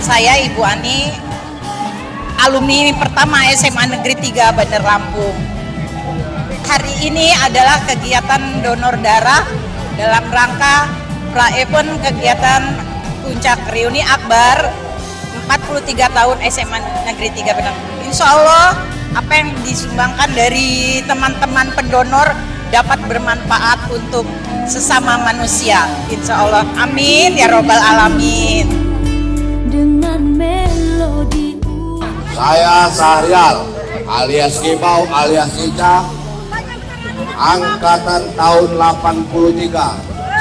saya Ibu Ani, alumni pertama SMA Negeri 3 Bandar Lampung. Hari ini adalah kegiatan donor darah dalam rangka pra-event kegiatan puncak reuni akbar 43 tahun SMA Negeri 3 Bandar Lampung. Insya Allah apa yang disumbangkan dari teman-teman pendonor dapat bermanfaat untuk sesama manusia. Insya Allah, amin ya robbal alamin. Dengan melodi Saya Sahrial alias Kibau alias Ica, angkatan tahun 83,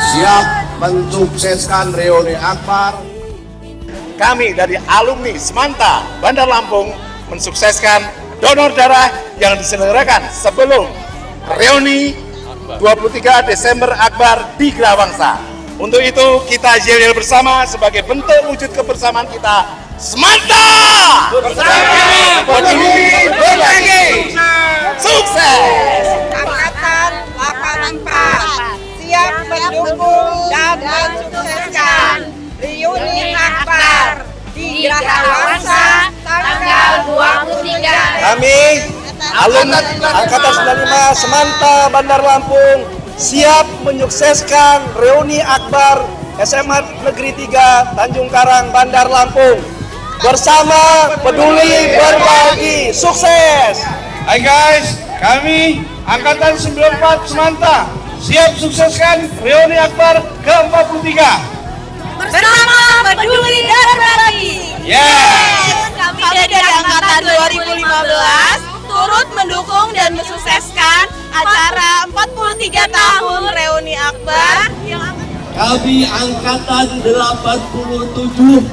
siap mensukseskan reuni akbar. Kami dari alumni Semanta Bandar Lampung mensukseskan donor darah yang diselenggarakan sebelum reuni 23 Desember Akbar di Grawangsa. Untuk itu kita yel-yel bersama sebagai bentuk wujud kebersamaan kita. Semanta! Bersama! Berbagi! Sukses! Angkatan 84 siap mendukung dan mensukseskan reuni akbar di Grawangsa tanggal 23. Kami alumni Angkatan 95 Semanta Bandar Lampung siap menyukseskan reuni akbar SMA Negeri 3 Tanjung Karang Bandar Lampung. Bersama peduli berbagi, sukses. Hai guys, kami Angkatan 94 Semanta siap sukseskan reuni akbar ke-43. Bersama peduli dan berbagi. Yes. Kami dari angkatan 2015 turut mendukung dan mensukseskan acara 43 tahun reuni akbar yang Kami Angkatan 87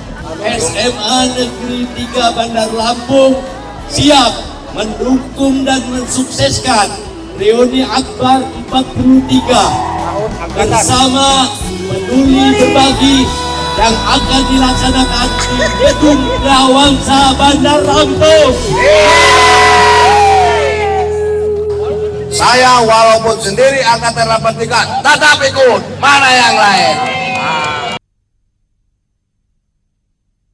SMA Negeri 3 Bandar Lampung siap mendukung dan mensukseskan reuni akbar 43 bersama peduli berbagi yang akan dilaksanakan di Gedung Grawangsa Bandar Lampung. Saya walaupun sendiri angkatan 83 tetap ikut, mana yang lain?